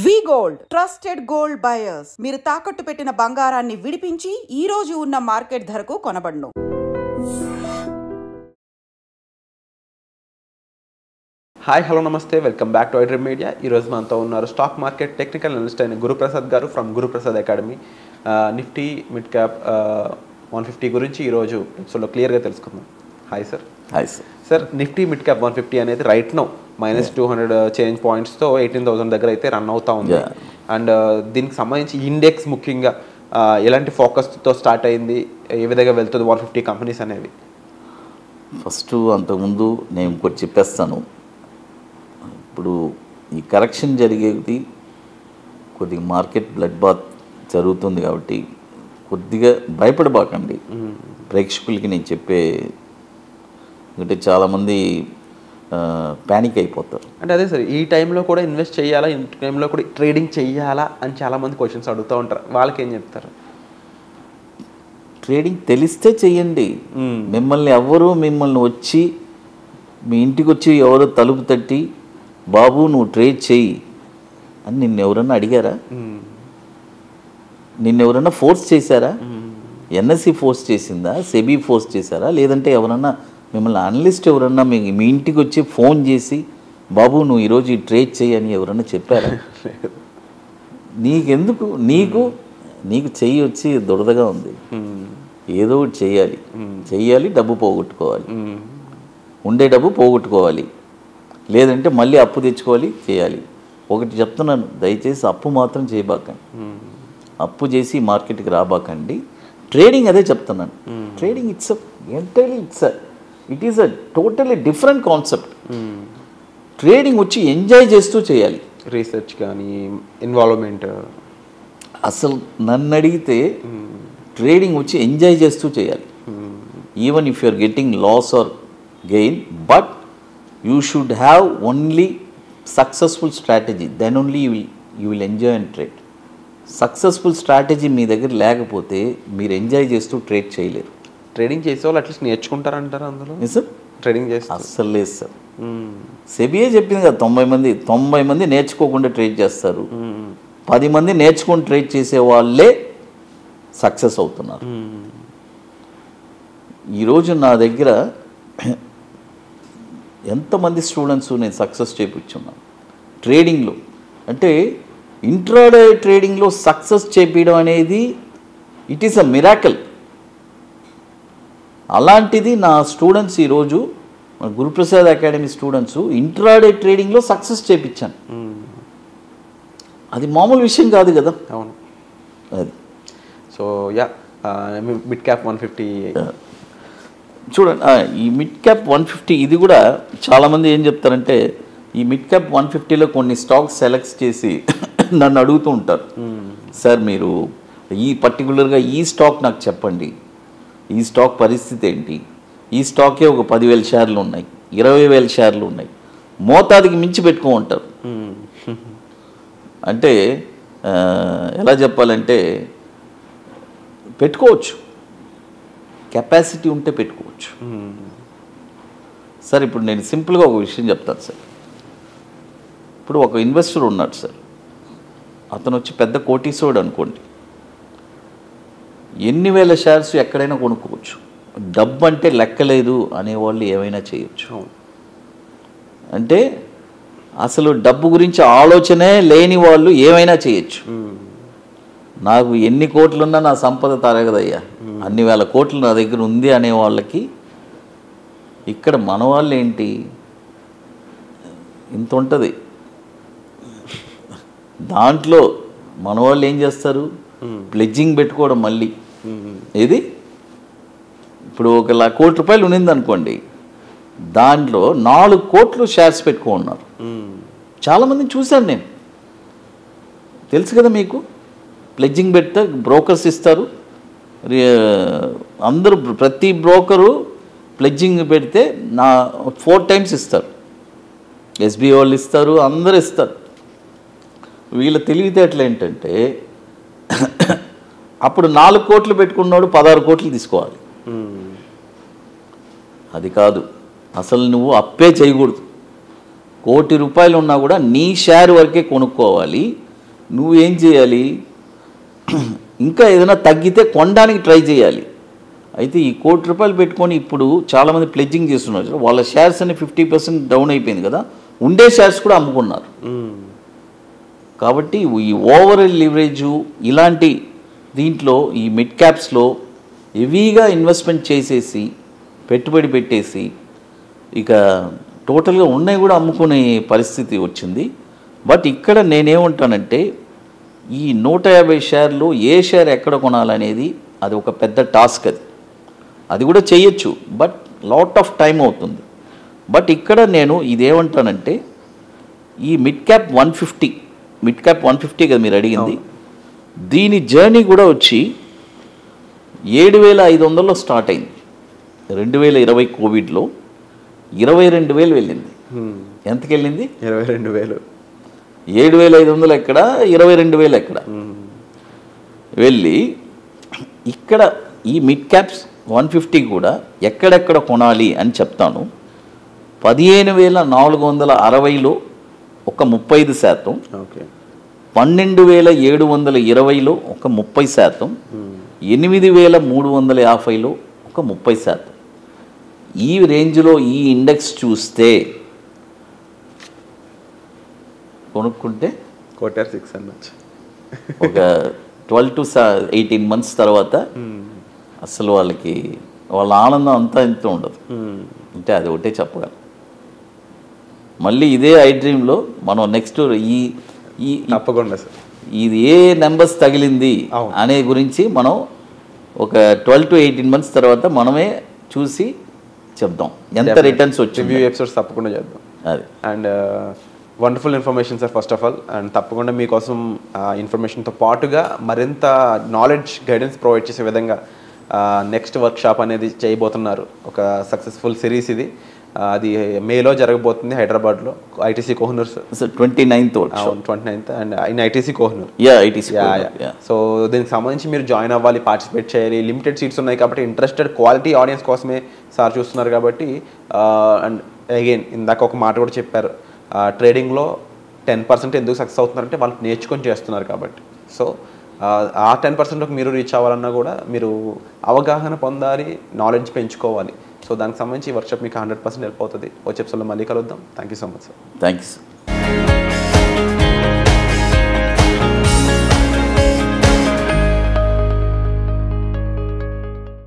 వి gold trusted gold buyers మీరు తాకట్టు పెట్టిన బంగారాన్ని విడిపించి ఈ రోజు ఉన్న మార్కెట్ ధరకు కొనబడును. హాయ్ హలో నమస్తే, welcome back to iDream media. ఈరోజు మనతో ఉన్నారు స్టాక్ మార్కెట్ టెక్నికల్ అనలిస్ట్ అయిన గురుప్రసాద్ గారు from Guruprasad academy. Nifty mid cap 150 గురించి ఈరోజు ఎపిసోడ్లో క్లియర్గా తెలుసుకుందాం. Hi sir. Hi sir. Sir, Nifty mid cap 150 అనేది రైట్ నో -200 చేంజ్ పాయింట్స్తో 18,000 దగ్గర అయితే రన్ అవుతా ఉంది. అండ్ దీనికి సంబంధించి ఇండెక్స్ ముఖ్యంగా ఎలాంటి ఫోకస్తో స్టార్ట్ అయింది, ఏ విధంగా వెళ్తుంది 150 కంపెనీస్ అనేవి? ఫస్ట్ అంతకుముందు నేను ఇంకోటి చెప్పేస్తాను. ఇప్పుడు ఈ కరెక్షన్ జరిగేది కొద్దిగా మార్కెట్ బ్లడ్ బాత్ జరుగుతుంది కాబట్టి కొద్దిగా భయపడబాకండి ప్రేక్షకులకి నేను చెప్పే. ఎందుకంటే చాలామంది ప్యానిక్ అయిపోతారు. అంటే అదే సార్, ఈ టైంలో కూడా ఇన్వెస్ట్ చేయాలా, ఈ టైంలో కూడా ట్రేడింగ్ చేయాలా అని చాలామంది క్వశ్చన్స్ అడుగుతూ ఉంటారు. వాళ్ళకి ఏం చెప్తారు? ట్రేడింగ్ తెలిస్తే చెయ్యండి. మిమ్మల్ని వచ్చి మీ ఇంటికి వచ్చి ఎవరో తలుపు తట్టి బాబు నువ్వు ట్రేడ్ చెయ్యి అని నిన్నెవరన్నా అడిగారా? నిన్నెవరన్నా ఫోర్స్ చేశారా? ఎన్ఎస్సి ఫోర్స్ చేసిందా? సెబీ ఫోర్స్ చేశారా? లేదంటే ఎవరన్నా మిమ్మల్ని అనలిస్ట్ ఎవరన్నా మీ ఇంటికి వచ్చి ఫోన్ చేసి బాబు నువ్వు ఈరోజు ఈ ట్రేడ్ చేయి అని ఎవరన్నా చెప్పారా? నీకెందుకు? నీకు చెయ్యి వచ్చి దురదగా ఉంది, ఏదో ఒకటి చెయ్యాలి, డబ్బు పోగొట్టుకోవాలి, ఉండే డబ్బు పోగొట్టుకోవాలి, లేదంటే మళ్ళీ అప్పు తెచ్చుకోవాలి, చేయాలి. ఒకటి చెప్తున్నాను, దయచేసి అప్పు మాత్రం చేయబాకండి, అప్పు చేసి మార్కెట్కి రాబాకండి. ట్రేడింగ్ అదే చెప్తున్నాను. Trading it is a totally different concept. Trading వచ్చి ఎంజాయ్ చేస్తూ చేయాలి. రీసెర్చ్ కానీ ఇన్వాల్వ్మెంట్. అసలు నన్ను అడిగితే ట్రేడింగ్ వచ్చి ఎంజాయ్ చేస్తూ చేయాలి. Even if you are getting loss or gain, but you should have only successful strategy, then only you will enjoy and trade. Successful strategy మీ దగ్గర లేకపోతే మీరు ఎంజాయ్ చేస్తూ ట్రేడ్ చేయలేరు. ట్రేడింగ్ చేసే వాళ్ళు అట్లీస్ట్ నేర్చుకుంటారంటారు అందులో. సార్, ట్రేడింగ్ చేస్తే అస్సలు లేదు సార్. సెబిఏ చెప్పింది కదా, 90 మంది నేర్చుకోకుండా ట్రేడ్ చేస్తారు, 10 మంది నేర్చుకొని ట్రేడ్ చేసే వాళ్ళే సక్సెస్ అవుతున్నారు. ఈరోజు నా దగ్గర ఎంతమంది స్టూడెంట్స్ నేను సక్సెస్ చేయించున్నాను ట్రేడింగ్లో. అంటే ఇంట్రాడే ట్రేడింగ్లో సక్సెస్ చేపించడం అనేది ఇట్ ఈస్ అ మిరాకిల్. అలాంటిది నా స్టూడెంట్స్ ఈరోజు గురుప్రసాద్ అకాడమీ స్టూడెంట్స్ ఇంట్రాడే ట్రేడింగ్లో సక్సెస్ చేయించాను. అది మామూలు విషయం కాదు కదా. అవును. అది సో మిడ్ క్యాప్ 150 చూడండి. ఈ మిడ్ క్యాప్ 150 ఇది కూడా చాలామంది ఏం చెప్తారంటే ఈ మిడ్ క్యాప్ 150లో కొన్ని స్టాక్స్ సెలెక్ట్ చేసి నన్ను అడుగుతూ ఉంటారు, సార్ మీరు ఈ పర్టికులర్గా ఈ స్టాక్ నాకు చెప్పండి, ఈ స్టాక్ పరిస్థితి ఏంటి, ఈ స్టాకే ఒక 10,000 షేర్లు ఉన్నాయి, 20,000 షేర్లు ఉన్నాయి, మోతాదుకి మించి పెట్టుకోమంటారు. అంటే ఎలా చెప్పాలంటే పెట్టుకోవచ్చు, కెపాసిటీ ఉంటే పెట్టుకోవచ్చు. సార్ ఇప్పుడు నేను సింపుల్గా ఒక విషయం చెప్తాను సార్. ఇప్పుడు ఒక ఇన్వెస్టర్ ఉన్నాడు సార్, అతను వచ్చి పెద్ద కోటీశ్వరుడు అనుకోండి, ఎన్ని వేల షేర్స్ ఎక్కడైనా కొనుక్కోవచ్చు. డబ్బు అంటే లెక్కలేదు అనేవాళ్ళు ఏమైనా చేయొచ్చు. అంటే అసలు డబ్బు గురించి ఆలోచనే లేని వాళ్ళు ఏమైనా చేయొచ్చు. నాకు ఎన్ని కోట్లున్నా నా సంపద తరగదయ్యా, అన్ని వేల కోట్లు నా దగ్గర ఉంది అనే వాళ్ళకి ఇక్కడ మన వాళ్ళు ఏంటి ఇంత ఉంటుంది. దాంట్లో మన వాళ్ళు ఏం చేస్తారు, ప్లెడ్జింగ్ పెట్టుకోవడం. మళ్ళీ ఇది ఇప్పుడు 1 కోటి రూపాయలు ఉన్నింది అనుకోండి, దాంట్లో 4 కోట్లు షేర్స్ పెట్టుకున్నారు. చాలామందిని చూశాను నేను, తెలుసు కదా మీకు. ప్లెడ్జింగ్ పెడితే బ్రోకర్స్ ఇస్తారు, అందరూ ప్రతి బ్రోకరు ప్లెడ్జింగ్ పెడితే 4 times ఇస్తారు. ఎస్బీ వాళ్ళు ఇస్తారు, అందరూ ఇస్తారు. వీళ్ళ తెలివితేటలు ఏంటంటే అప్పుడు 4 కోట్లు పెట్టుకున్నాడు 16 కోట్లు తీసుకోవాలి. అది కాదు, అసలు నువ్వు అప్పే చేయకూడదు. ₹1 కోటి ఉన్నా కూడా నీ షేర్ వరకే కొనుక్కోవాలి. నువ్వేం చేయాలి, ఇంకా ఏదైనా తగ్గితే కొనడానికి ట్రై చేయాలి. అయితే ఈ ₹1,00,00,000 పెట్టుకొని ఇప్పుడు చాలామంది ప్లెడ్జింగ్ చేస్తున్నారు. వాళ్ళ షేర్స్ అన్ని 50% డౌన్ అయిపోయింది కదా, ఉండే షేర్స్ కూడా అమ్ముకున్నారు. కాబట్టి ఈ ఓవర్ లివరేజు ఇలాంటి దీంట్లో ఈ మిడ్ క్యాప్స్లో హెవీగా ఇన్వెస్ట్మెంట్ చేసేసి పెట్టుబడి పెట్టేసి ఇక టోటల్గా ఉన్నాయి కూడా అమ్ముకునే పరిస్థితి వచ్చింది. బట్ ఇక్కడ నేనేమంటానంటే ఈ 150 షేర్లు ఏ షేర్ ఎక్కడ కొనాలనేది అది ఒక పెద్ద టాస్క్. అది కూడా చేయొచ్చు, బట్ లాట్ ఆఫ్ టైం అవుతుంది. బట్ ఇక్కడ నేను ఇదేమంటానంటే ఈ మిడ్ క్యాప్ 150 కదా మీరు అడిగింది, దీని జర్నీ కూడా వచ్చి 7,500లో స్టార్ట్ అయింది. 2020 కోవిడ్లో 22,000 వెళ్ళింది. ఎంతకి వెళ్ళింది? 22,000. 7,500 ఎక్కడ, 22,000 ఎక్కడ వెళ్ళి ఇక్కడ ఈ మిడ్ క్యాప్స్ 150 కూడా ఎక్కడెక్కడ కొనాలి అని చెప్తాను. 15,460లో ఒక 35%, ఓకే, 12,720లో ఒక 30%, 8,350లో ఒక 30%. ఈ రేంజ్లో ఈ ఇండెక్స్ చూస్తే కొనుక్కుంటే క్వార్టర్ 6 అనొచ్చు. ఒక 12 to 18 months తర్వాత అసలు వాళ్ళ ఆనందం అంతా ఇంత ఉండదు. అంటే అది ఒకటే చెప్పగలను. మళ్ళీ ఇదే ఐ డ్రీమ్లో మనం నెక్స్ట్ ఈ తప్పకుండా సార్ ఇది ఏ నెంబర్స్ తగిలింది అనే గురించి మనం ఒక 12 to 18 months తర్వాత మనమే చూసి చెప్దాం ఎంత రిటర్న్స్ వచ్చింది. రివ్యూ ఎపిసోడ్స్ తప్పకుండా చేద్దాం. అది and wonderful information sir first of all. And తప్పకుండా మీకోసం ఇన్ఫర్మేషన్తో పాటుగా మరింత నాలెడ్జ్ గైడెన్స్ ప్రొవైడ్ చేసే విధంగా నెక్స్ట్ వర్క్షాప్ అనేది చేయబోతున్నారు. ఒక సక్సెస్ఫుల్ సిరీస్ ఇది. అది మేలో జరగబోతుంది హైదరాబాద్లో, ITC Kohinoor sir. 29th and in ITC Kohinoor. So దీనికి సంబంధించి మీరు జాయిన్ అవ్వాలి, పార్టిసిపేట్ చేయాలి. లిమిటెడ్ సీట్స్ ఉన్నాయి కాబట్టి ఇంట్రెస్టెడ్ క్వాలిటీ ఆడియన్స్ కోసమే సార్ చూస్తున్నారు కాబట్టి. అండ్ అగైన్ ఇందాక ఒక మాట కూడా చెప్పారు, ట్రేడింగ్లో 10% ఎందుకు సక్సెస్ అవుతున్నారంటే వాళ్ళు నేర్చుకొని చేస్తున్నారు కాబట్టి. సో ఆ 10%లోకి మీరు రీచ్ అవ్వాలన్నా కూడా మీరు అవగాహన పొందాలి, నాలెడ్జ్ పెంచుకోవాలి. సో దానికి సంబంధించి ఈ వర్క్షాప్ మీకు 100% హెల్ప్ అవుతుంది. వచ్చే ఎపిసోడ్లో మళ్ళీ కలుద్దాం. Thank you so much sir. Thank you sir.